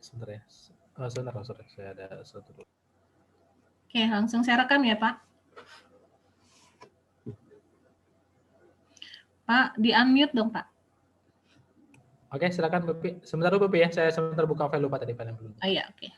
Sebentar ya. Sebentar, sorry, saya ada satu dulu. Oke, langsung saya rekam ya, Pak. Pak, di-unmute dong, Pak. Oke, silakan Bapak. Sebentar dulu Bapak ya, saya sebentar buka file lupa tadi file yang belum. Oh iya, oke.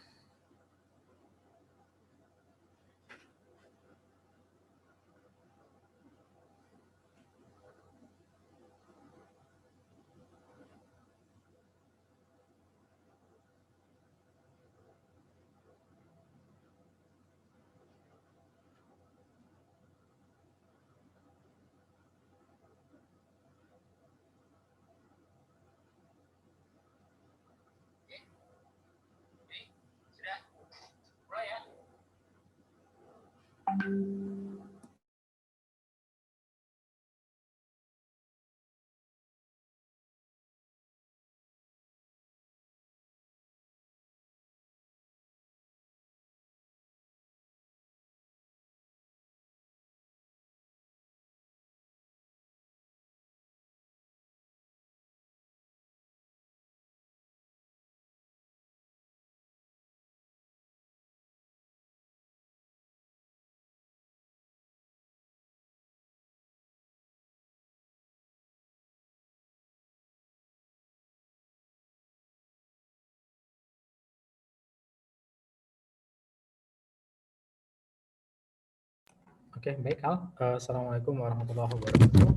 Oke, baik Al. Assalamualaikum warahmatullahi wabarakatuh.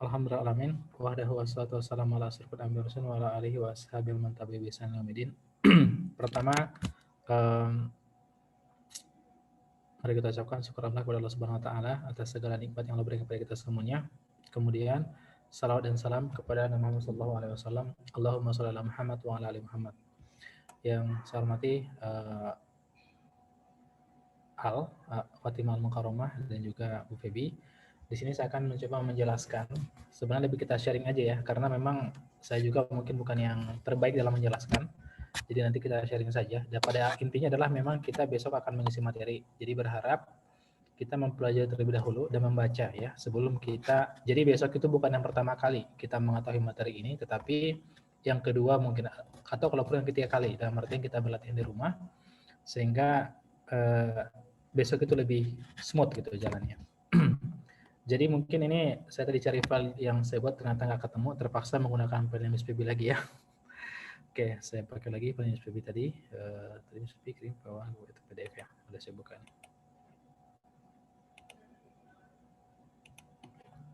Alhamdulillah alamin. Wahdahu wassalatu wassalamu ala asyrofil anbiya'i wassalamu wa ala alihi wa ashabihi man tabi'a bi ihsan ila yaumil. Pertama, mari kita ucapkan syukur Allah kepada Allah Subhanahu wa taala atas segala nikmat yang Allah berikan kepada kita semuanya. Kemudian salawat dan salam kepada Nabi Muhammad sallallahu alaihi wasallam. Allahumma shalli ala Muhammad wa ala ali Muhammad. Yang saya hormati Fatimah Al-Mukarramah dan juga Bu Febi. Di sini saya akan mencoba menjelaskan, sebenarnya lebih kita sharing aja ya, karena memang saya juga mungkin bukan yang terbaik dalam menjelaskan. Jadi nanti kita sharing saja. Dan pada intinya adalah memang kita besok akan mengisi materi. Jadi berharap kita mempelajari terlebih dahulu dan membaca ya sebelum kita. Jadi besok itu bukan yang pertama kali kita mengetahui materi ini, tetapi yang kedua mungkin atau kalau perlu yang ketiga kali. Dalam artian kita berlatih di rumah sehingga besok itu lebih smooth gitu jalannya. Jadi mungkin ini saya tadi cari file yang saya buat ternyata nggak ketemu, terpaksa menggunakan file MSPB lagi ya. Oke, saya pakai lagi file MSPB tadi. Tadi MSPB kirim bawah itu PDF ya, udah saya buka nih.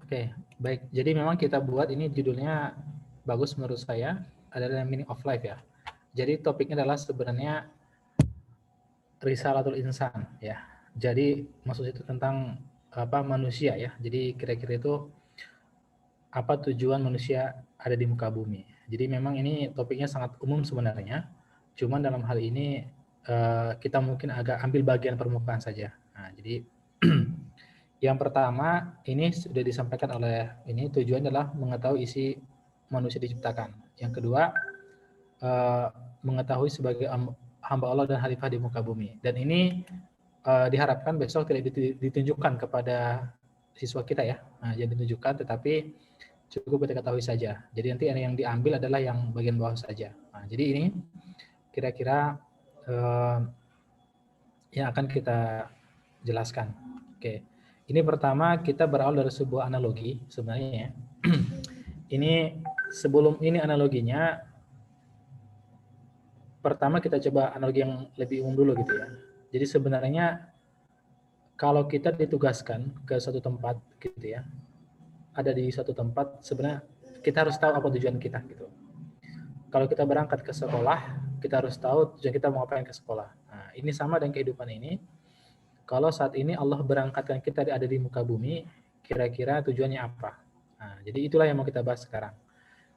Oke, baik. Jadi memang kita buat ini judulnya bagus menurut saya, adalah meaning of life ya. Jadi topiknya adalah sebenarnya risalatul insan ya. Jadi maksud itu tentang apa manusia ya. Jadi kira-kira itu apa tujuan manusia ada di muka bumi. Jadi memang ini topiknya sangat umum sebenarnya. Cuman dalam hal ini kita mungkin agak ambil bagian permukaan saja. Nah, jadi yang pertama ini sudah disampaikan oleh ini tujuannya adalah mengetahui isi manusia diciptakan. Yang kedua mengetahui sebagai hamba Allah dan khalifah di muka bumi. Dan ini diharapkan besok tidak ditunjukkan kepada siswa kita ya. Nah, jadi ditunjukkan tetapi cukup kita ketahui saja. Jadi nanti yang diambil adalah yang bagian bawah saja. Nah, jadi ini kira-kira yang akan kita jelaskan. Oke. Ini pertama kita berawal dari sebuah analogi sebenarnya ya. Ini sebelum ini analoginya pertama kita coba analogi yang lebih umum dulu gitu ya. Jadi sebenarnya kalau kita ditugaskan ke suatu tempat gitu ya, ada di suatu tempat sebenarnya kita harus tahu apa tujuan kita gitu. Kalau kita berangkat ke sekolah, kita harus tahu tujuan kita mau ngapain ke sekolah. Nah, ini sama dengan kehidupan ini. Kalau saat ini Allah berangkatkan kita ada di muka bumi, kira-kira tujuannya apa? Nah, jadi itulah yang mau kita bahas sekarang.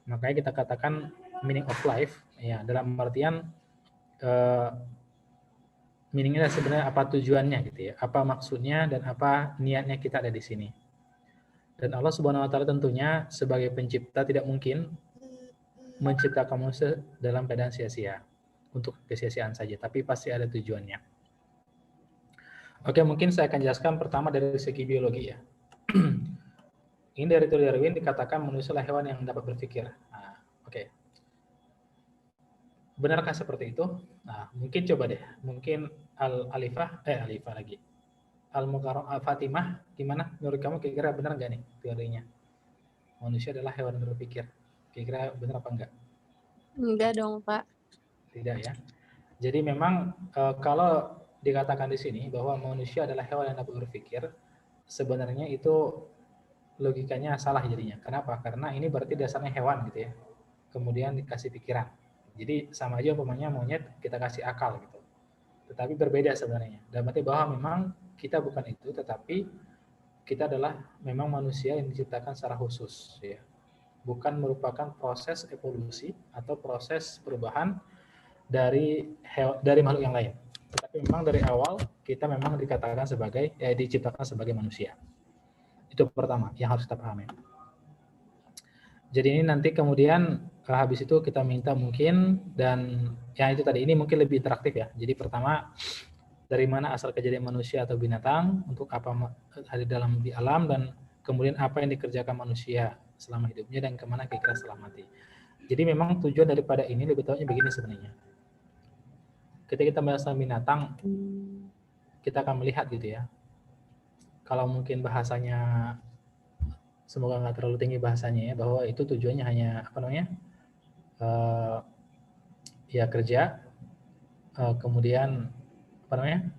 Makanya kita katakan meaning of life, ya dalam artian meaningnya sebenarnya apa tujuannya gitu ya, apa maksudnya dan apa niatnya kita ada di sini. Dan Allah Subhanahu Wa Taala tentunya sebagai pencipta tidak mungkin menciptakan manusia dalam keadaan sia-sia untuk kesia-siaan saja, tapi pasti ada tujuannya. Oke, mungkin saya akan jelaskan pertama dari segi biologi ya. Ini dari teori Darwin dikatakan manusia adalah hewan yang dapat berpikir. Nah, oke. benarkah seperti itu? Nah, mungkin coba deh. Mungkin Alifah lagi. Fatimah, gimana menurut kamu kira-kira benar nggak nih teorinya? Manusia adalah hewan berpikir. Kira-kira benar apa enggak? Enggak dong, Pak. Tidak ya. Jadi memang kalau dikatakan di sini bahwa manusia adalah hewan yang dapat berpikir, sebenarnya itu logikanya salah jadinya. Kenapa? Karena ini berarti dasarnya hewan gitu ya. Kemudian dikasih pikiran. Jadi sama aja umpamanya monyet kita kasih akal gitu. Tetapi berbeda sebenarnya. Dan berarti bahwa memang kita bukan itu, tetapi kita adalah memang manusia yang diciptakan secara khusus ya. Bukan merupakan proses evolusi atau proses perubahan dari makhluk yang lain. Tetapi memang dari awal kita memang dikatakan sebagai diciptakan sebagai manusia. Itu pertama yang harus kita pahami. Jadi ini nanti kemudian habis itu kita minta mungkin, dan yang itu tadi ini mungkin lebih interaktif ya. Jadi pertama, dari mana asal kejadian manusia atau binatang, untuk apa ada di alam, dan kemudian apa yang dikerjakan manusia selama hidupnya dan kemana kira-kira setelah mati. Jadi memang tujuan daripada ini lebih tepatnya begini sebenarnya. Ketika kita bahas binatang, kita akan melihat gitu ya. Kalau mungkin bahasanya, semoga nggak terlalu tinggi bahasanya ya, bahwa itu tujuannya hanya apa namanya, ya kerja, kemudian apa namanya,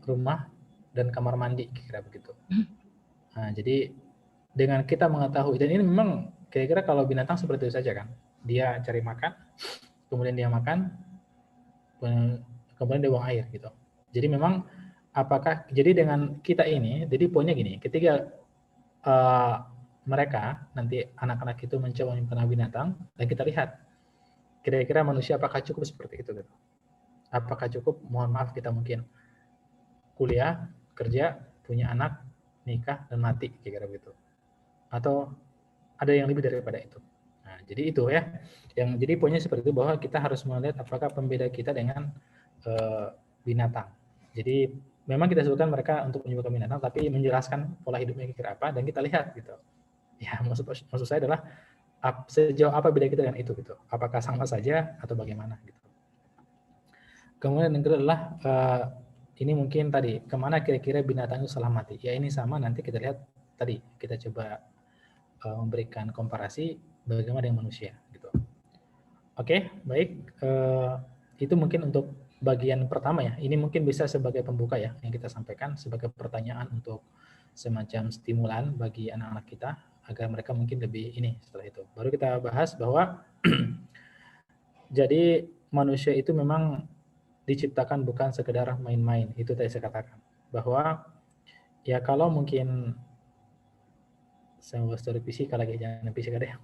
rumah dan kamar mandi, kira-kira begitu. Nah, jadi dengan kita mengetahui, dan ini memang kira-kira kalau binatang seperti itu saja kan, dia cari makan, kemudian dia makan, kemudian dia buang air gitu. Jadi memang jadi dengan kita ini, jadi poinnya gini, ketika mereka nanti anak-anak itu mencoba menyembunyikan binatang, dan kita lihat kira-kira manusia apakah cukup seperti itu gitu. Apakah cukup, mohon maaf, kita mungkin kuliah, kerja, punya anak, nikah, dan mati, kira-kira begitu. Atau ada yang lebih daripada itu. Nah, jadi itu ya. Jadi poinnya seperti itu, bahwa kita harus melihat apakah pembeda kita dengan binatang. Jadi memang kita sebutkan mereka untuk menyebutkan binatang, tapi menjelaskan pola hidupnya kira-kira apa, dan kita lihat gitu. Ya, maksud saya adalah sejauh apa beda kita dengan itu gitu. Apakah sama saja atau bagaimana gitu. Kemudian yang kedua adalah ini mungkin tadi, kemana kira-kira binatang itu setelah mati. Ya ini sama, nanti kita lihat tadi, kita coba memberikan komparasi bagaimana dengan manusia gitu. Oke, baik. Itu mungkin untuk bagian pertama ya. Ini mungkin bisa sebagai pembuka ya, yang kita sampaikan sebagai pertanyaan untuk semacam stimulan bagi anak-anak kita, agar mereka mungkin lebih ini setelah itu. Baru kita bahas bahwa jadi manusia itu memang diciptakan bukan sekedar main-main. Itu tadi saya katakan. Bahwa ya kalau mungkin saya mau story fisika lagi, jangan fisika deh.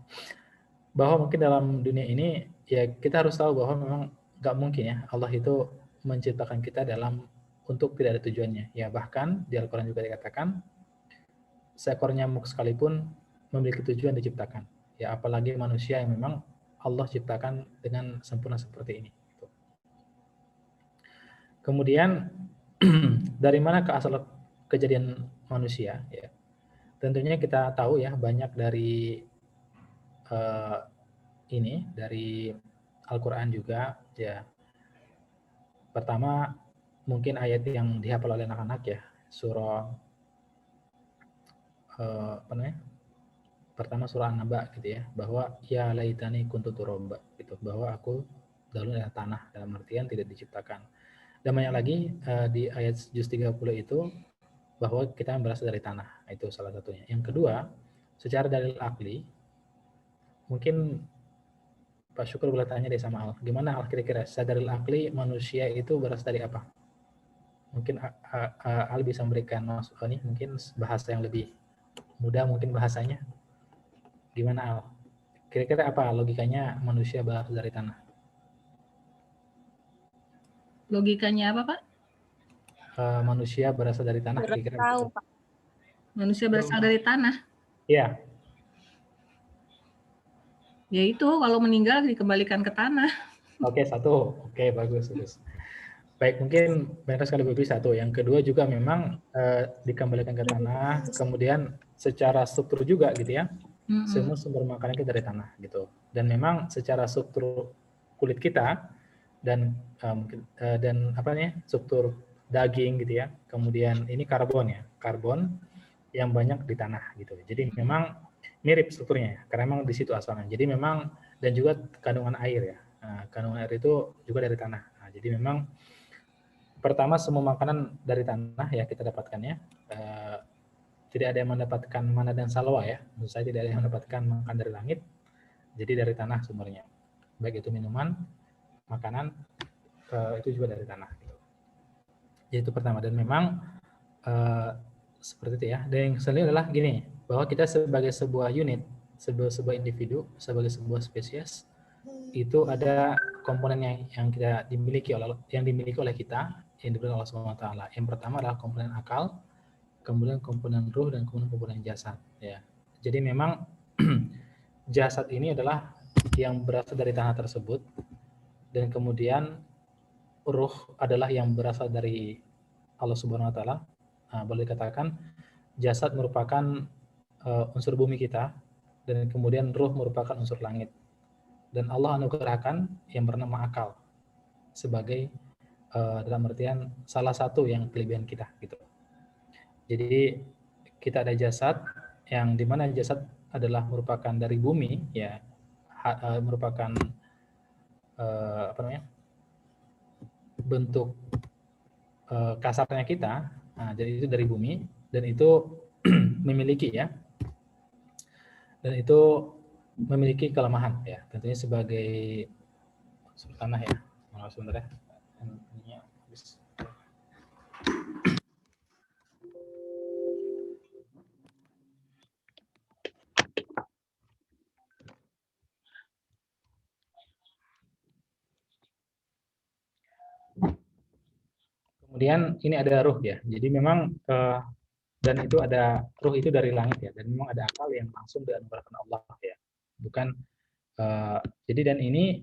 Bahwa mungkin dalam dunia ini ya kita harus tahu bahwa memang nggak mungkin ya Allah itu menciptakan kita untuk tidak ada tujuannya. Ya bahkan di Al-Quran juga dikatakan seekor nyamuk sekalipun memiliki tujuan diciptakan. Ya apalagi manusia yang memang Allah ciptakan dengan sempurna seperti ini. Kemudian dari mana ke asal kejadian manusia? Ya, tentunya kita tahu ya banyak dari dari Al-Quran juga ya. Pertama mungkin ayat yang dihafal oleh anak-anak ya, surah pertama surah An-Naba gitu ya, bahwa ya laitani kuntu turaba gitu, bahwa aku dahulu adalah tanah, dalam artian tidak diciptakan. Dan banyak lagi di ayat juz 30 itu bahwa kita berasal dari tanah, itu salah satunya. Yang kedua, secara dalil akli, mungkin Pak Syukur boleh tanya deh sama Al, gimana Al kira-kira secara dalil akli manusia itu berasal dari apa? Mungkin Al bisa memberikan masukan nih, mungkin bahasa yang lebih mudah mungkin bahasanya. Gimana Al? Kira-kira apa logikanya manusia berasal dari tanah? Logikanya apa, Pak? Manusia berasal dari tanah, kira-kira Tahu, gitu. Pak. Manusia berasal dari tanah. Iya. Ya itu, kalau meninggal dikembalikan ke tanah. Oke, satu. Oke, bagus. Baik, mungkin benar sekali Bobi, satu. Yang kedua juga memang dikembalikan ke tanah, kemudian secara struktur juga gitu ya. Semua sumber makanan kita dari tanah gitu. Dan memang secara struktur kulit kita dan apa nih struktur daging gitu ya. Kemudian ini karbon ya, karbon yang banyak di tanah gitu. Jadi memang mirip strukturnya ya, karena memang di situ asalnya. Jadi memang dan juga kandungan air ya. Nah, kandungan air itu juga dari tanah. Nah, jadi memang pertama semua makanan dari tanah ya kita dapatkannya. Tidak ada yang mendapatkan mana dan salwa ya. Maksud saya tidak ada yang mendapatkan makan dari langit. Jadi dari tanah sumbernya. Baik itu minuman, makanan, itu juga dari tanah. Jadi itu pertama. Dan memang seperti itu ya. Dan yang selanjutnya adalah gini, bahwa kita sebagai sebuah unit, sebuah individu, sebagai sebuah spesies, itu ada komponen yang kita dimiliki oleh kita, yang diberikan Allah Subhanahu wa taala. Yang pertama adalah komponen akal, kemudian komponen ruh, dan kemudian komponen jasad ya. Jadi memang jasad ini adalah yang berasal dari tanah tersebut, dan kemudian ruh adalah yang berasal dari Allah Subhanahu wa taala. Nah, boleh dikatakan jasad merupakan unsur bumi kita, dan kemudian ruh merupakan unsur langit. Dan Allah anugerahkan yang bernama akal sebagai dalam artian salah satu yang kelebihan kita gitu. Jadi kita ada jasad yang dimana jasad adalah merupakan dari bumi ya, merupakan apa namanya, bentuk kasarnya kita. Nah, jadi itu dari bumi dan itu memiliki ya, dan itu memiliki kelemahan ya, tentunya sebagai unsur tanah ya. Maaf sebentar ya. Kemudian ini ada ruh ya. Jadi memang dan itu ada ruh itu dari langit ya. Dan memang ada akal yang langsung dianugerahkan Allah ya. Bukan jadi dan ini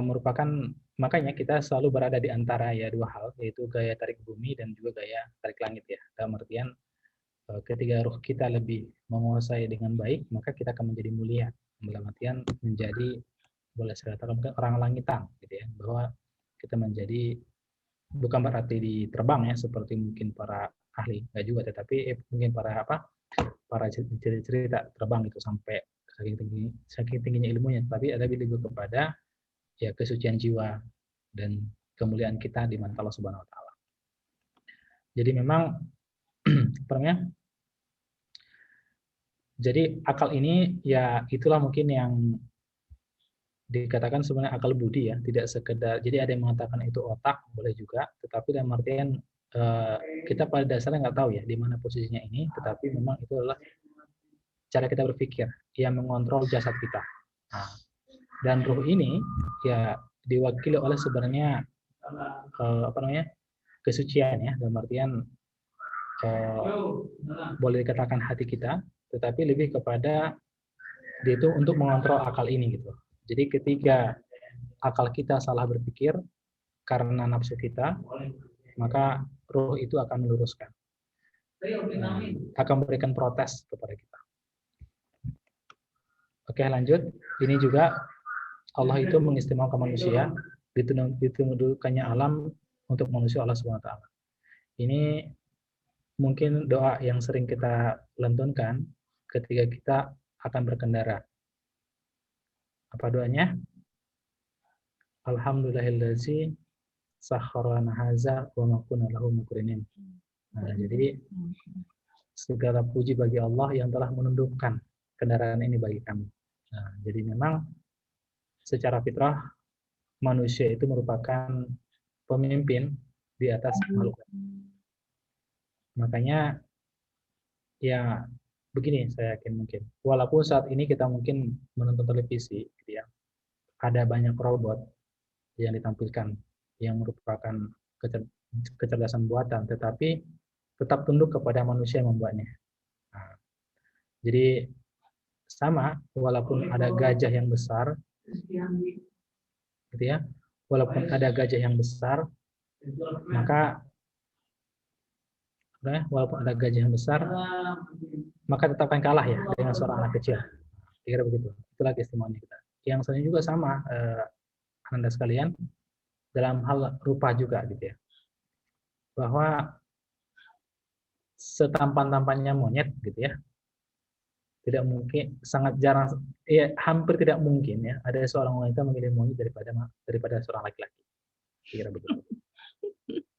merupakan, makanya kita selalu berada di antara ya dua hal, yaitu gaya tarik bumi dan juga gaya tarik langit ya. Dalam artian ketika ruh kita lebih menguasai dengan baik, maka kita akan menjadi mulia. Dalam artian menjadi, boleh saya katakan mungkin orang langitan gitu ya, bahwa kita menjadi, bukan berarti di terbang ya seperti mungkin para ahli, enggak juga, tetapi mungkin para cerita terbang itu sampai saking tingginya ilmunya, tapi ada lebih kepada ya kesucian jiwa dan kemuliaan kita di mata Allah Subhanahu wa taala. Jadi memang jadi akal ini ya itulah mungkin yang dikatakan sebenarnya akal budi ya, tidak sekedar, jadi ada yang mengatakan itu otak, boleh juga, tetapi dalam artian kita pada dasarnya nggak tahu ya di mana posisinya ini, tetapi memang itu adalah cara kita berpikir yang mengontrol jasad kita. Nah, dan ruh ini ya diwakili oleh sebenarnya apa namanya, kesucian ya, dalam artian boleh dikatakan hati kita, tetapi lebih kepada dia itu untuk mengontrol akal ini gitu. Jadi ketika akal kita salah berpikir karena nafsu kita, maka ruh itu akan meluruskan, akan memberikan protes kepada kita. Oke, lanjut. Ini juga Allah itu mengistimewakan manusia, ditundukkannya alam untuk manusia Allah SWT. Ini mungkin doa yang sering kita lantunkan ketika kita akan berkendara. Apa doanya? Alhamdulillahillazi sakharana haza wa ma kunna lahu muqrinin. Nah, jadi segala puji bagi Allah yang telah menundukkan kendaraan ini bagi kami. Nah, jadi memang secara fitrah manusia itu merupakan pemimpin di atas makhluk. Makanya ya begini, saya yakin mungkin walaupun saat ini kita mungkin menonton televisi gitu ya, ada banyak robot yang ditampilkan yang merupakan kecerdasan buatan, tetapi tetap tunduk kepada manusia yang membuatnya. Nah, jadi sama, walaupun ada gajah yang besar gitu ya, walaupun ada gajah yang besar, maka walaupun ada gajah yang besar, maka tetap akan kalah ya dengan seorang anak kecil. Kira begitu. Itulah keistimewaan kita. Yang selanjutnya juga sama, Anda sekalian, dalam hal rupa juga gitu ya. Bahwa setampan-tampannya monyet gitu ya, tidak mungkin, sangat jarang, ya hampir tidak mungkin ya ada seorang wanita memilih monyet daripada seorang laki-laki. Kira begitu.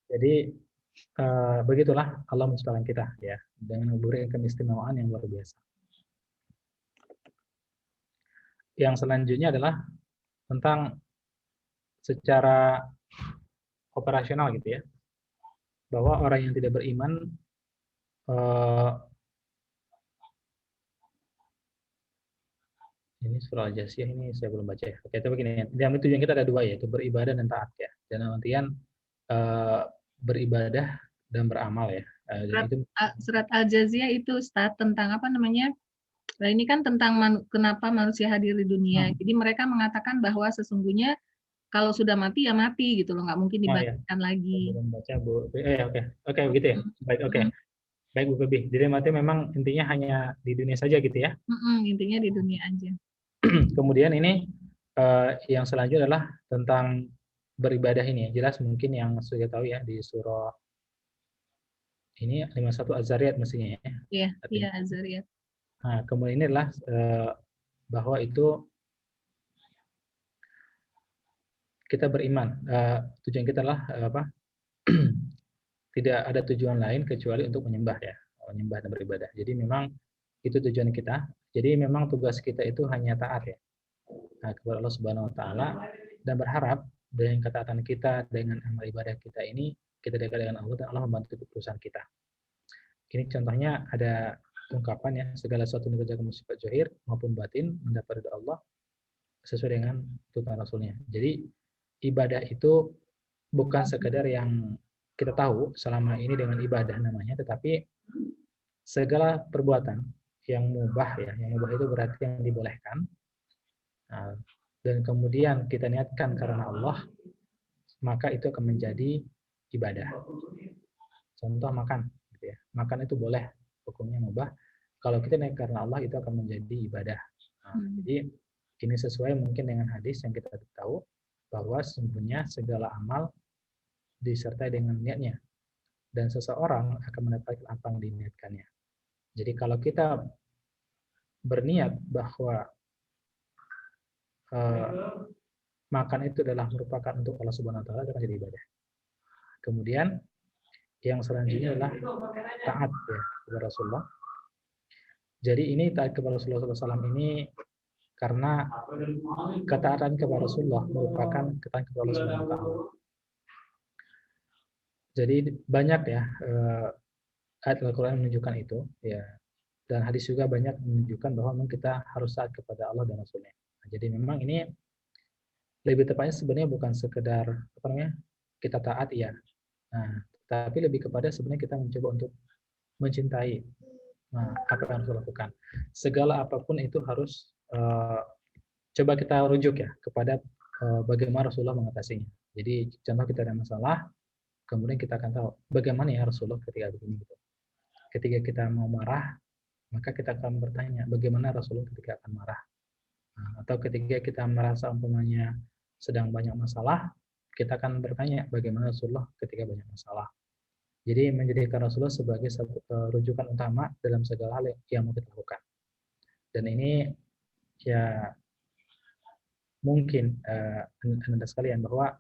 Jadi begitulah Allah menciptakan kita ya, dengan memberikan keistimewaan yang luar biasa. Yang selanjutnya adalah tentang secara operasional gitu ya, bahwa orang yang tidak beriman ini surah Al-Jasiyah ini saya belum baca ya. Oke, tapi begini, yang tujuan kita ada dua, yaitu beribadah dan taat ya. Dan nantian beribadah dan beramal ya. Surat Al-Jaziyah itu Ustaz, tentang apa namanya? Nah, ini kan tentang kenapa manusia hadir di dunia. Jadi mereka mengatakan bahwa sesungguhnya kalau sudah mati ya mati gitu loh, nggak mungkin dibangkitkan lagi. Belum baca Bu. Oke begitu ya. Baik, oke. Baik Bu Febi. Jadi mati memang intinya hanya di dunia saja gitu ya. Intinya di dunia aja. Kemudian ini yang selanjutnya adalah tentang beribadah ini ya. Jelas mungkin yang sudah tahu ya di surah ini 51 Az-Zariyat mestinya ya. Iya Az-Zariyat. Nah, kemudian ini adalah bahwa itu kita beriman. Tujuan kita adalah tidak ada tujuan lain kecuali untuk menyembah ya, menyembah dan beribadah. Jadi memang itu tujuan kita. Jadi memang tugas kita itu hanya taat ya, kepada Allah Subhanahu Wa Taala, dan berharap dengan ketaatan kita, dengan amal ibadah kita ini, kita dekat dengan Allah dan Allah membantu keputusan kita. Ini contohnya ada ungkapan ya, segala sesuatu yang dikerjakan sifat zahir maupun batin mendapat ridha Allah sesuai dengan tuntunan Rasulnya. Jadi ibadah itu bukan sekedar yang kita tahu selama ini dengan ibadah namanya, tetapi segala perbuatan yang mubah ya, yang mubah itu berarti yang dibolehkan, dan kemudian kita niatkan karena Allah, maka itu akan menjadi ibadah. Contoh makan, gitu ya. Makan itu boleh, hukumnya mubah. Kalau kita niat karena Allah, itu akan menjadi ibadah. Jadi ini sesuai mungkin dengan hadis yang kita tahu, bahwa sesungguhnya segala amal disertai dengan niatnya, dan seseorang akan mendapatkan apa yang diniatkannya. Jadi kalau kita berniat bahwa makan itu adalah merupakan untuk Allah Subhanahu Wa Taala, itu akan jadi ibadah. Kemudian yang selanjutnya adalah taat ya kepada Rasulullah. Jadi ini taat kepada Rasulullah SAW ini karena ketaatan kepada Rasulullah merupakan ketaatan kepada Allah Subhanahu Wa Taala. Jadi banyak ya ayat Al-Quran menunjukkan itu ya, dan hadis juga banyak menunjukkan bahwa memang kita harus taat kepada Allah dan Rasulnya. Jadi memang ini lebih tepatnya sebenarnya bukan sekedar kita taat ya, tapi lebih kepada sebenarnya kita mencoba untuk mencintai apa yang harus lakukan. Segala apapun itu harus coba kita rujuk ya kepada bagaimana Rasulullah mengatasinya. Jadi contoh kita ada masalah, kemudian kita akan tahu bagaimana ya Rasulullah ketika begini gitu. Ketika kita mau marah, maka kita akan bertanya bagaimana Rasulullah ketika akan marah. Atau ketika kita merasa umpamanya sedang banyak masalah, kita akan bertanya bagaimana Rasulullah ketika banyak masalah. Jadi menjadikan Rasulullah sebagai satu rujukan utama dalam segala hal yang mau kita lakukan. Dan ini ya mungkin Anda sekalian bahwa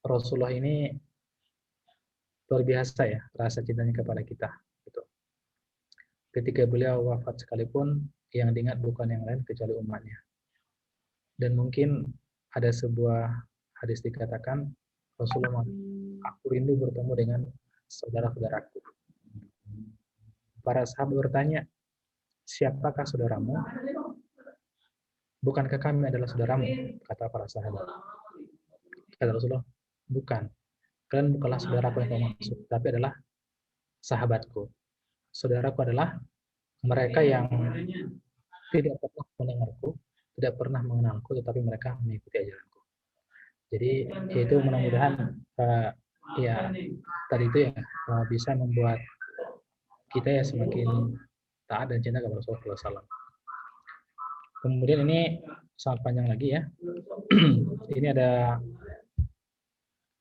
Rasulullah ini luar biasa ya rasa cintanya kepada kita. Gitu. Ketika beliau wafat sekalipun, yang diingat bukan yang lain kecuali umatnya. Dan mungkin ada sebuah hadis dikatakan, Rasulullah, aku rindu bertemu dengan saudara-saudaraku. Para sahabat bertanya, siapakah saudaramu? Bukankah kami adalah saudaramu? Kata para sahabat. Kata Rasulullah, bukan. Kalian bukanlah saudaraku yang kau maksud, tapi adalah sahabatku. Saudaraku adalah mereka yang tidak pernah mendengarku, tidak pernah mengenalku, tetapi mereka mengikuti ajaranku. Jadi itu mudah-mudahan ya tadi itu ya bisa membuat kita ya semakin taat dan cinta kepada Rasulullah SAW. Kemudian ini sangat panjang lagi ya. ini ada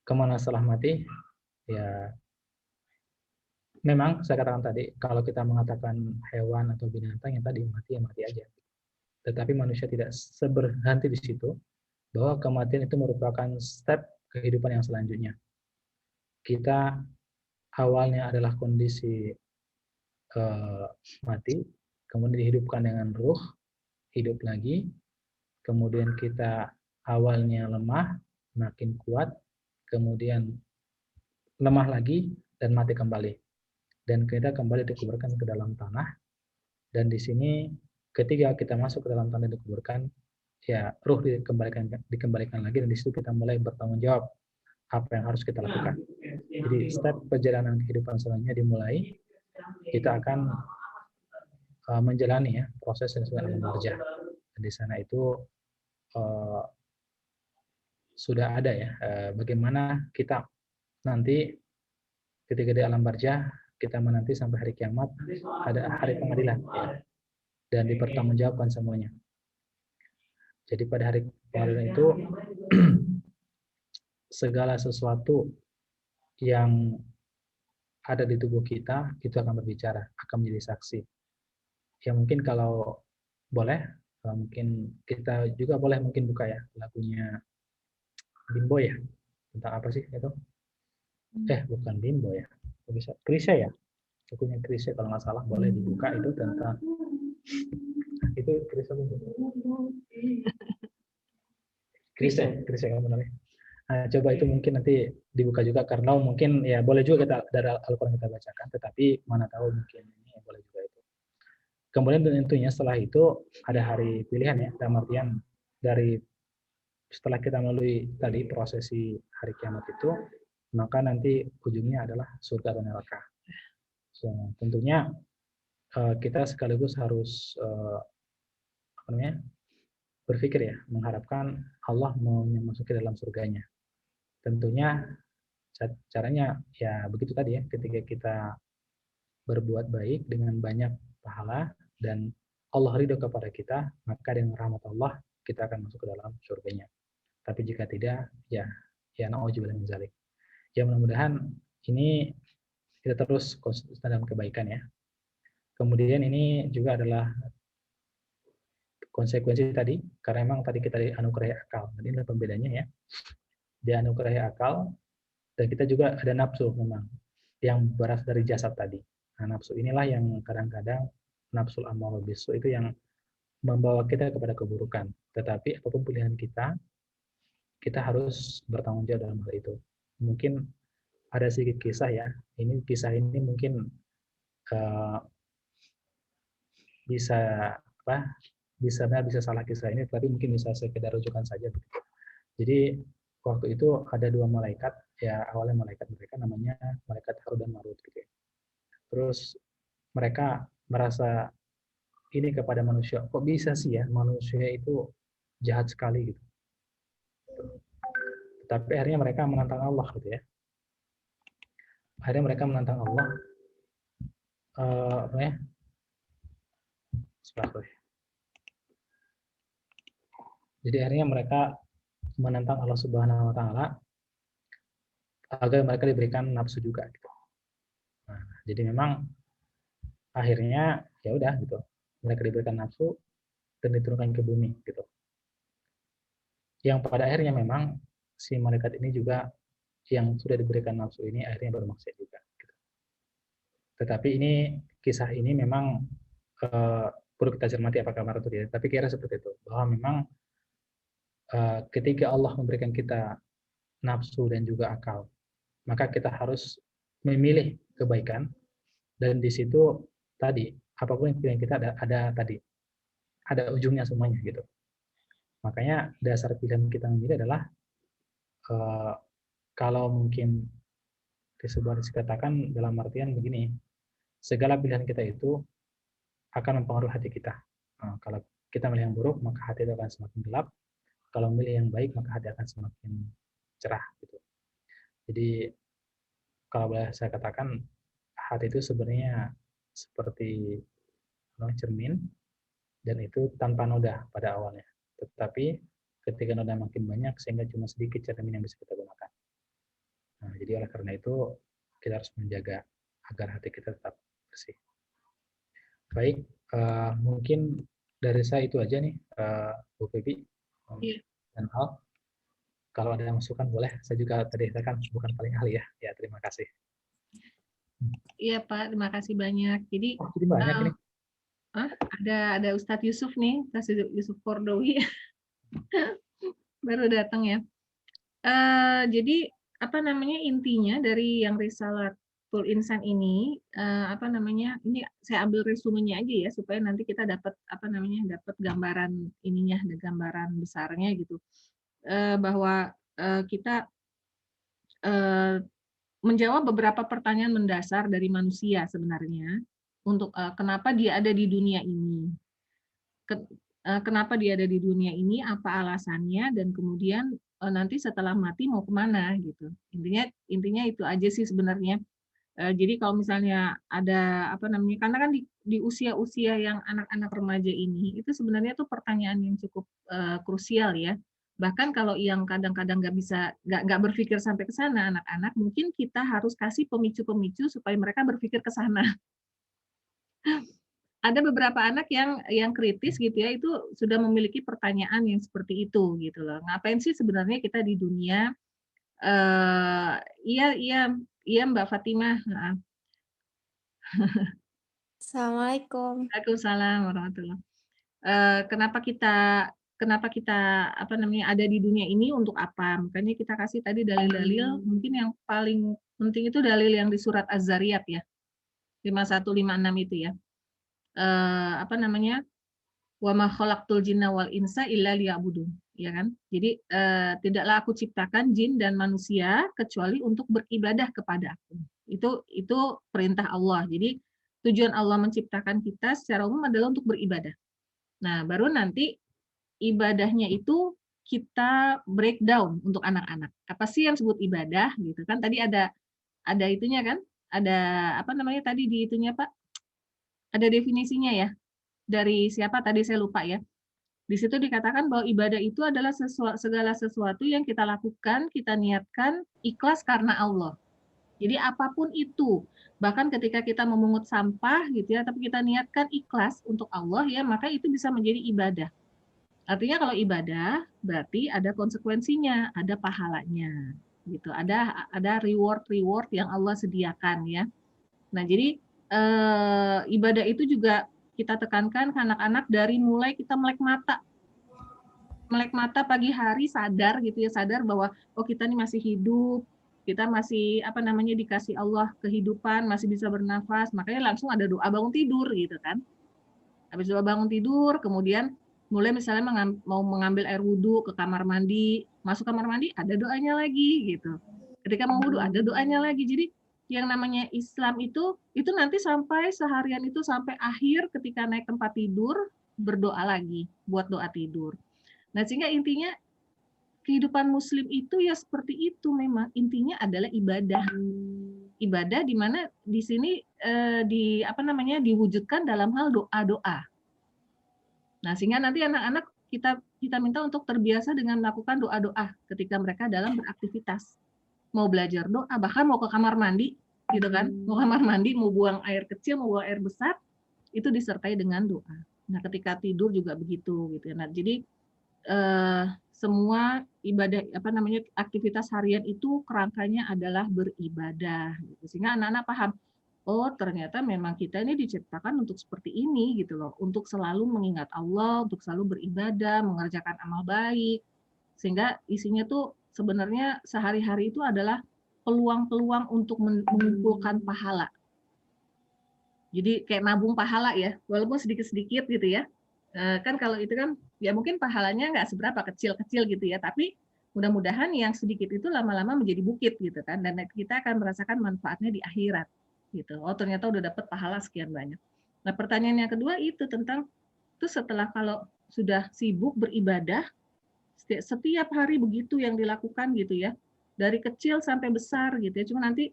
kemana setelah mati, ya memang saya katakan tadi, kalau kita mengatakan hewan atau binatang yang tadi mati, ya mati aja. Tetapi manusia tidak berhenti di situ, bahwa kematian itu merupakan step kehidupan yang selanjutnya. Kita awalnya adalah kondisi mati, kemudian dihidupkan dengan ruh, hidup lagi, kemudian kita awalnya lemah, makin kuat, kemudian lemah lagi, dan mati kembali. Dan kita kembali dikuburkan ke dalam tanah, dan di sini ketika kita masuk ke dalam tanah dan dikuburkan, ya ruh dikembalikan lagi, dan di situ kita mulai bertanggung jawab apa yang harus kita lakukan. Jadi step perjalanan kehidupan selanjutnya dimulai, kita akan menjalani ya proses yang disebut alam barjah. Di sana itu sudah ada ya bagaimana kita nanti ketika di alam barjah kita menanti sampai hari kiamat, ada hari pengadilan ya, dan dipertanggungjawabkan semuanya. Jadi pada hari pengadilan itu segala sesuatu yang ada di tubuh kita itu akan berbicara, akan menjadi saksi. Ya mungkin kalau boleh, mungkin kita juga boleh mungkin buka ya lagunya Bimbo ya, tentang apa sih itu? Bukan Bimbo ya, bisa Krisya ya, lagunya Krisya kalau nggak salah, boleh dibuka itu tentang itu Krisya kan benar ya. Nah, coba itu mungkin nanti dibuka juga, karena mungkin ya boleh juga kita dari Al-Quran kita bacakan, tetapi mana tahu mungkin ini boleh juga itu. Kemudian tentunya setelah itu ada hari pilihan ya, dalam artian dari setelah kita melalui tadi prosesi hari kiamat itu, maka nanti ujungnya adalah surga dan neraka. So, tentunya kita sekaligus harus berpikir ya, mengharapkan Allah mau memasuki dalam surganya. Tentunya caranya ya begitu tadi ya, ketika kita berbuat baik dengan banyak pahala dan Allah ridho kepada kita, maka dengan rahmat Allah kita akan masuk ke dalam surganya. Tapi jika tidak, ya na'udzubillah min dzalik. Ya mudah-mudahan ini kita terus konsisten dalam kebaikan ya. Kemudian ini juga adalah konsekuensi tadi, karena memang tadi kita dianugerahi akal. Jadi ini pembedanya ya. Dianugerahi akal, dan kita juga ada nafsu memang, yang berasal dari jasad tadi. Nah, nafsu inilah yang kadang-kadang nafsul ammarah bisu itu yang membawa kita kepada keburukan. Tetapi apapun pilihan kita harus bertanggung jawab dalam hal itu. Mungkin ada sedikit kisah ya. Kisah ini mungkin bisa salah kisah ini, tapi mungkin bisa sekedar rujukan saja. Jadi waktu itu ada dua malaikat ya, awalnya malaikat mereka namanya malaikat Harut dan Marut gitu ya. Terus mereka merasa ini kepada manusia, kok bisa sih ya manusia itu jahat sekali gitu. Tapi akhirnya mereka menantang Allah gitu ya. Akhirnya mereka menantang Allah. Jadi akhirnya mereka menantang Allah Subhanahu Wa Taala agar mereka diberikan nafsu juga gitu. Nah, jadi memang akhirnya ya udah gitu, mereka diberikan nafsu dan diturunkan ke bumi gitu. Yang pada akhirnya memang si malaikat ini juga yang sudah diberikan nafsu ini akhirnya bermaksiat juga. Gitu. Tetapi ini kisah ini memang perlu kita cermati apakah benar atau tidak. Tapi kira seperti itu, bahwa memang ketika Allah memberikan kita nafsu dan juga akal, maka kita harus memilih kebaikan, dan di situ tadi apapun yang pilihan kita ada ujungnya semuanya gitu. Makanya dasar pilihan kita memilih adalah kalau mungkin dikatakan dalam artian begini, segala pilihan kita itu akan mempengaruhi hati kita. Nah, kalau kita milih yang buruk, maka hati itu akan semakin gelap. Kalau milih yang baik, maka hati akan semakin cerah gitu. Jadi kalau boleh saya katakan, hati itu sebenarnya seperti cermin, dan itu tanpa noda pada awalnya. Tetapi ketika noda makin banyak sehingga cuma sedikit cermin yang bisa kita gunakan. Nah, jadi oleh karena itu kita harus menjaga agar hati kita tetap bersih. Baik, mungkin dari saya itu aja nih, Bu Febi dan Al. Kalau ada masukan boleh. Saya juga tadi saya kan bukan paling ahli ya. Ya, terima kasih. Iya Pak, terima kasih banyak. Jadi jadi banyak ini. Ada Ustadz Yusuf nih, Ustadz Yusuf Kordowi baru datang ya. Jadi apa namanya intinya dari yang Risalatul Insan ini, apa namanya, ini saya ambil resumenya aja ya supaya nanti kita dapat apa namanya, dapat gambaran ininya, ada gambaran besarnya gitu. Bahwa kita menjawab beberapa pertanyaan mendasar dari manusia sebenarnya untuk kenapa dia ada di dunia ini. Kenapa dia ada di dunia ini, apa alasannya, dan kemudian nanti setelah mati mau kemana gitu. Intinya itu aja sih sebenarnya. Jadi kalau misalnya ada apa namanya, karena kan di usia-usia yang anak-anak remaja ini itu sebenarnya tuh pertanyaan yang cukup krusial ya. Bahkan kalau yang kadang-kadang nggak berpikir sampai ke sana anak-anak, mungkin kita harus kasih pemicu-pemicu supaya mereka berpikir ke sana. Ada beberapa anak yang kritis gitu ya, itu sudah memiliki pertanyaan yang seperti itu gitu loh. Ngapain sih sebenarnya kita di dunia? Iya Mbak Fatimah. Assalamualaikum. Waalaikumsalam warahmatullahi. Kenapa kita apa namanya ada di dunia ini untuk apa? Makanya kita kasih tadi dalil-dalil. Mungkin yang paling penting itu dalil yang di surat Az-Zariyat ya, 51, 56 itu ya. Apa namanya? Wa ma khalaqtul jinna wal insa illa liya'budun, ya kan? Jadi tidaklah aku ciptakan jin dan manusia kecuali untuk beribadah kepada aku. Itu perintah Allah. Jadi tujuan Allah menciptakan kita secara umum adalah untuk beribadah. Nah, baru nanti ibadahnya itu kita breakdown untuk anak-anak. Apa sih yang disebut ibadah gitu kan? Tadi ada itunya kan? Ada apa namanya tadi di itunya Pak? Ada definisinya ya. Dari siapa tadi saya lupa ya. Di situ dikatakan bahwa ibadah itu adalah segala sesuatu yang kita lakukan, kita niatkan ikhlas karena Allah. Jadi apapun itu, bahkan ketika kita memungut sampah gitu ya, tapi kita niatkan ikhlas untuk Allah ya, maka itu bisa menjadi ibadah. Artinya kalau ibadah berarti ada konsekuensinya, ada pahalanya gitu. Ada reward yang Allah sediakan ya. Nah, jadi ibadah itu juga kita tekankan ke anak-anak dari mulai kita melek mata pagi hari, sadar gitu ya, sadar bahwa oh kita nih masih hidup, kita masih apa namanya dikasih Allah kehidupan, masih bisa bernafas, makanya langsung ada doa bangun tidur gitu kan. Habis doa bangun tidur, kemudian mulai misalnya mau mengambil air wudhu ke kamar mandi, masuk kamar mandi ada doanya lagi gitu. Ketika mau wudhu ada doanya lagi. Jadi yang namanya Islam itu nanti sampai seharian itu sampai akhir ketika naik tempat tidur berdoa lagi buat doa tidur. Nah, sehingga intinya kehidupan muslim itu ya seperti itu, memang intinya adalah ibadah. Ibadah di mana di sini di apa namanya diwujudkan dalam hal doa-doa. Nah, sehingga nanti anak-anak kita minta untuk terbiasa dengan melakukan doa-doa ketika mereka dalam beraktivitas. Mau belajar doa, bahkan mau ke kamar mandi gitu kan, mau kamar mandi, mau buang air kecil, mau buang air besar, itu disertai dengan doa. Nah, ketika tidur juga begitu gitu ya. Nah, jadi semua ibadah apa namanya aktivitas harian itu kerangkanya adalah beribadah gitu. Sehingga anak-anak paham, oh ternyata memang kita ini diciptakan untuk seperti ini gitu loh, untuk selalu mengingat Allah, untuk selalu beribadah, mengerjakan amal baik, sehingga isinya tuh sebenarnya sehari-hari itu adalah peluang-peluang untuk mengumpulkan pahala. Jadi kayak nabung pahala ya, walaupun sedikit-sedikit gitu ya. Kan kalau itu kan ya mungkin pahalanya nggak seberapa, kecil-kecil gitu ya, tapi mudah-mudahan yang sedikit itu lama-lama menjadi bukit gitu kan, dan kita akan merasakan manfaatnya di akhirat gitu. Oh ternyata udah dapat pahala sekian banyak. Nah pertanyaan yang kedua itu tentang itu setelah kalau sudah sibuk beribadah setiap hari begitu yang dilakukan gitu ya, dari kecil sampai besar gitu ya, cuma nanti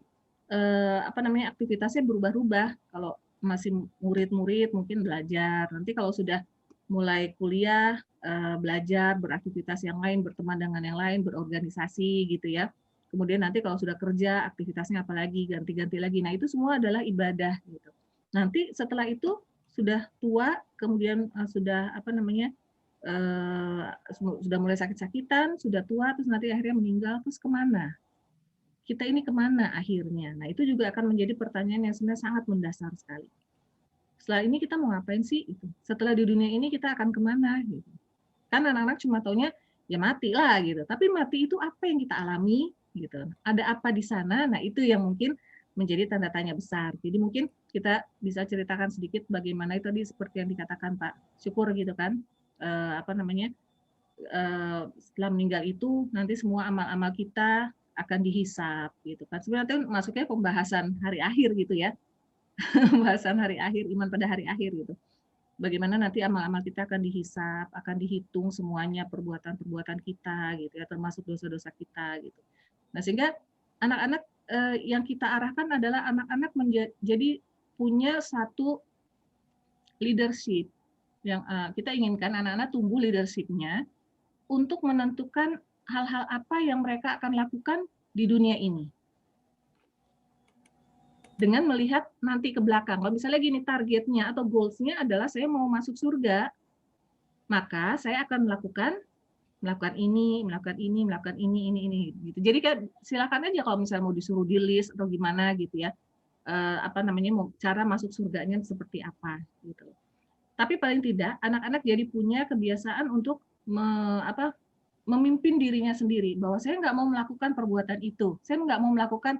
apa namanya aktivitasnya berubah-ubah. Kalau masih murid-murid mungkin belajar, nanti kalau sudah mulai kuliah, belajar, beraktivitas yang lain, berteman dengan yang lain, berorganisasi gitu ya. Kemudian nanti kalau sudah kerja, aktivitasnya apalagi, ganti-ganti lagi. Nah, itu semua adalah ibadah gitu. Nanti setelah itu sudah tua, kemudian sudah sudah mulai sakit-sakitan, sudah tua, terus nanti akhirnya meninggal, terus kemana? Kita ini kemana akhirnya? Nah, itu juga akan menjadi pertanyaan yang sebenarnya sangat mendasar sekali. Setelah ini kita mau ngapain sih? Setelah di dunia ini kita akan kemana? Gitu. Kan anak-anak cuma taunya ya mati lah gitu. Tapi mati itu apa yang kita alami? Gitu. Ada apa di sana? Nah, itu yang mungkin menjadi tanda tanya besar. Jadi mungkin kita bisa ceritakan sedikit bagaimana itu tadi seperti yang dikatakan Pak Syukur gitu kan. Setelah meninggal itu nanti semua amal-amal kita akan dihisap gitu kan. Sebenarnya masuknya pembahasan hari akhir gitu ya. Pembahasan hari akhir, iman pada hari akhir gitu. Bagaimana nanti amal-amal kita akan dihisap, akan dihitung semuanya perbuatan-perbuatan kita gitu ya, termasuk dosa-dosa kita gitu. Nah, sehingga anak-anak yang kita arahkan adalah anak-anak menjadi punya satu leadership yang kita inginkan anak-anak tumbuh leadership-nya untuk menentukan hal-hal apa yang mereka akan lakukan di dunia ini. Dengan melihat nanti ke belakang. Kalau misalnya gini targetnya atau goals-nya adalah saya mau masuk surga, maka saya akan melakukan ini gitu. Jadi kan silakan aja kalau misalnya mau disuruh di list atau gimana gitu ya. Cara masuk surganya seperti apa gitu. Tapi paling tidak anak-anak jadi punya kebiasaan untuk memimpin dirinya sendiri bahwa saya nggak mau melakukan perbuatan itu. Saya nggak mau melakukan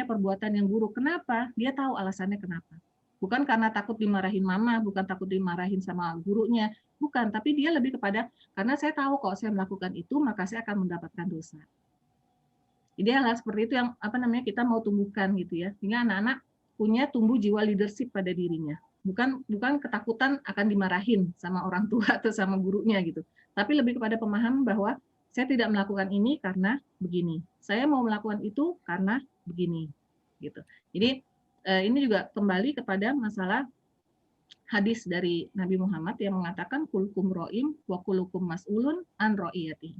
perbuatan yang buruk. Kenapa? Dia tahu alasannya kenapa. Bukan karena takut dimarahin mama, bukan takut dimarahin sama gurunya, bukan. Tapi dia lebih kepada karena saya tahu kalau saya melakukan itu maka saya akan mendapatkan dosa. Jadi hal seperti itu yang kita mau tumbuhkan gitu ya, sehingga anak-anak punya tumbuh jiwa leadership pada dirinya. Bukan ketakutan akan dimarahin sama orang tua atau sama gurunya gitu, tapi lebih kepada pemahaman bahwa saya tidak melakukan ini karena begini. Saya mau melakukan itu karena begini, gitu. Jadi ini juga kembali kepada masalah hadis dari Nabi Muhammad yang mengatakan kullukum ro'im wa kullukum mas'ulun an ro'iyati.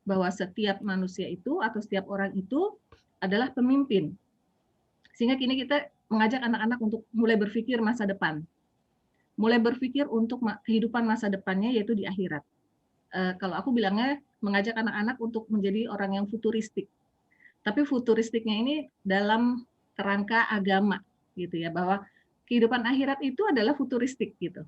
Bahwa setiap manusia itu atau setiap orang itu adalah pemimpin. Sehingga kini kita mengajak anak-anak untuk mulai berpikir masa depan. Mulai berpikir untuk kehidupan masa depannya yaitu di akhirat. Kalau aku bilangnya mengajak anak-anak untuk menjadi orang yang futuristik. Tapi futuristiknya ini dalam kerangka agama gitu ya, bahwa kehidupan akhirat itu adalah futuristik gitu.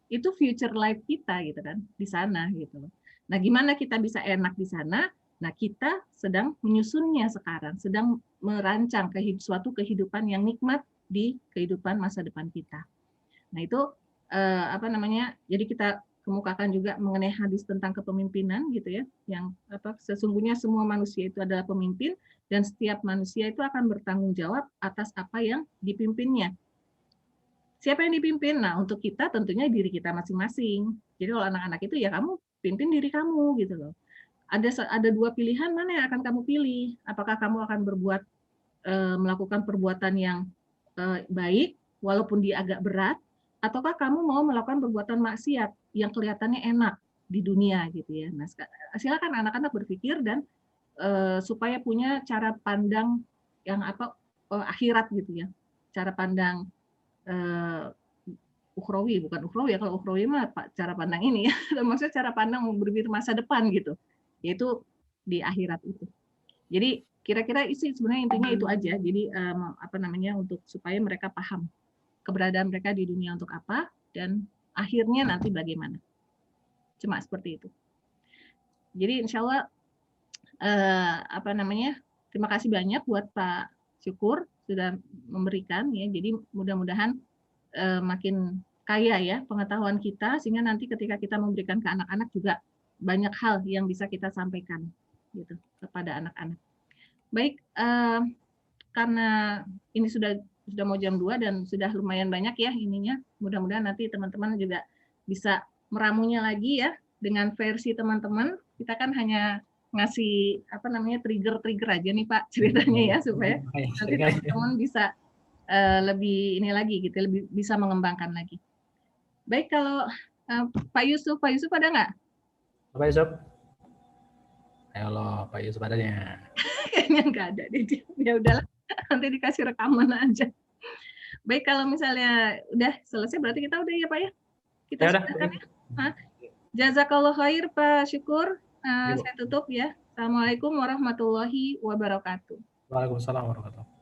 Itu future life kita gitu kan di sana gitu. Nah, gimana kita bisa enak di sana? Nah, kita sedang menyusunnya sekarang, sedang merancang suatu kehidupan yang nikmat di kehidupan masa depan kita. Nah, itu jadi kita kemukakan juga mengenai hadis tentang kepemimpinan gitu ya, yang sesungguhnya semua manusia itu adalah pemimpin dan setiap manusia itu akan bertanggung jawab atas apa yang dipimpinnya. Siapa yang dipimpin? Nah, untuk kita tentunya diri kita masing-masing. Jadi kalau anak-anak itu ya kamu pimpin diri kamu gitu loh. Ada dua pilihan, mana yang akan kamu pilih? Apakah kamu akan melakukan perbuatan yang baik walaupun dia agak berat, ataukah kamu mau melakukan perbuatan maksiat yang kelihatannya enak di dunia gitu ya. Nah, silakan anak-anak berpikir dan supaya punya cara pandang yang akhirat gitu ya. Cara pandang ukhrawi, bukan ukhrawi ya, kalau ukhrawi mah cara pandang ini ya. Maksudnya cara pandang berpikir masa depan gitu. Yaitu di akhirat itu. Jadi kira-kira isi sebenarnya intinya itu aja. Jadi untuk supaya mereka paham keberadaan mereka di dunia untuk apa dan akhirnya nanti bagaimana. Cuma seperti itu. Jadi insya Allah terima kasih banyak buat Pak Syukur sudah memberikan ya. Jadi mudah-mudahan makin kaya ya pengetahuan kita sehingga nanti ketika kita memberikan ke anak-anak juga banyak hal yang bisa kita sampaikan gitu kepada anak-anak. Baik, karena ini sudah mau jam 2 dan sudah lumayan banyak ya ininya. Mudah-mudahan nanti teman-teman juga bisa meramunya lagi ya dengan versi teman-teman. Kita kan hanya ngasih trigger aja nih Pak ceritanya ya supaya nanti teman-teman bisa lebih ini lagi gitu, lebih bisa mengembangkan lagi. Baik, kalau Pak Yusuf ada nggak? Pak Yusuf? Ayo lo, Pak Yusuf adanya. Kayaknya nggak ada deh. Ya udahlah, nanti dikasih rekaman aja. Baik, kalau misalnya udah selesai berarti kita udah ya Pak ya? Kita Ya udah. sudahan ya. Jazakallah khair Pak Syukur. Saya tutup ya. Assalamualaikum warahmatullahi wabarakatuh. Waalaikumsalam warahmatullahi wabarakatuh.